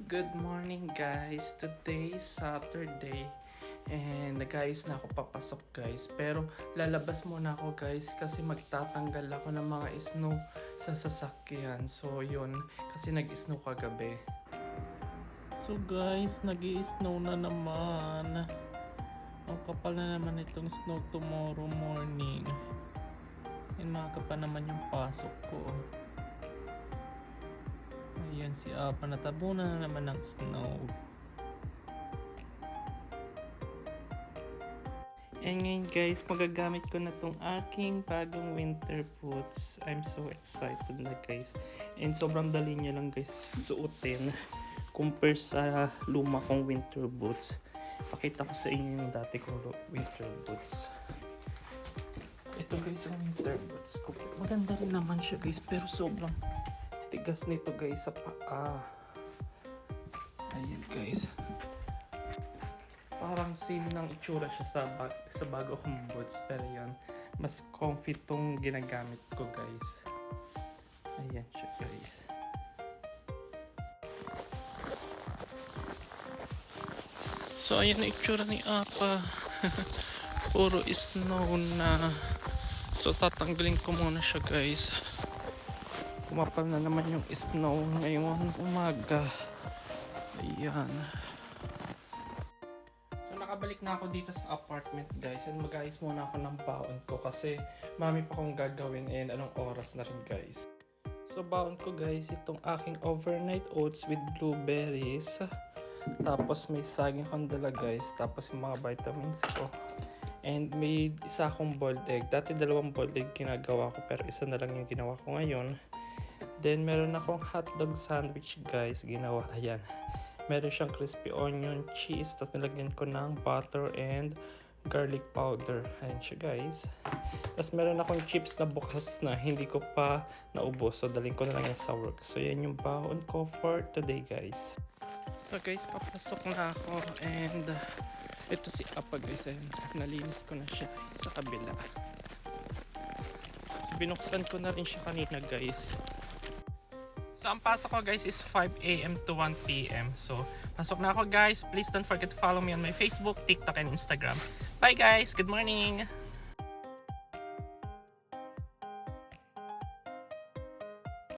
Good morning guys, today is Saturday and nag-ayos na ako papasok guys, pero lalabas muna ako guys kasi magtatanggal ako ng mga snow sa sasakyan. So yun, kasi nag-snow kagabi. So guys, nag-i-snow na naman. Ang kapal na naman itong snow tomorrow morning. And maaga pa naman yung pasok ko. Ayan si Apa, natabunan na naman ng snow. And ngayon guys, magagamit ko na tong aking bagong winter boots. I'm so excited na guys. And sobrang dali niya lang guys suotin compare sa luma kong winter boots. Pakita ko sa inyo yung dati kong winter boots. Ito guys yung winter boots ko. Maganda rin naman siya guys, pero sobrang tigas nito guys sa paa. Ayan guys. Parang same ng itsura siya sa bago kong boots. Pero yun, mas comfy tong ginagamit ko guys. Ayan siya guys. So ayan ang itsura ni Apa. Puro snow na. So tatanggalin ko muna siya guys. Kumapal na naman yung snow ngayong umaga. Ayan. So nakabalik na ako dito sa apartment guys. And mag-ayos muna ako ng baon ko kasi marami pa akong gagawin and anong oras na rin guys. So baon ko guys, itong aking overnight oats with blueberries. Tapos may saging akong dala guys. Tapos yung mga vitamins ko. And may isa akong boiled egg. Dati dalawang boiled egg ginagawa ko pero isa na lang yung ginawa ko ngayon. Then meron akong hotdog sandwich guys, ginawa, ayan. Meron siyang crispy onion, cheese, tapos nilagyan ko ng butter and garlic powder. Ayan siya guys. Tapos meron akong chips na bukas na hindi ko pa naubos, so dalhin ko na lang yan sa work. So yan yung baon ko for today guys. So guys, papasok na ako and ito si Apa guys, ayan. Nalinis ko na siya sa kabila. So binuksan ko na rin siya kanina guys. So ang pasok ko guys is 5 AM to 1 PM. So pasok na ako guys. Please don't forget to follow me on my Facebook, TikTok, and Instagram. Bye guys! Good morning!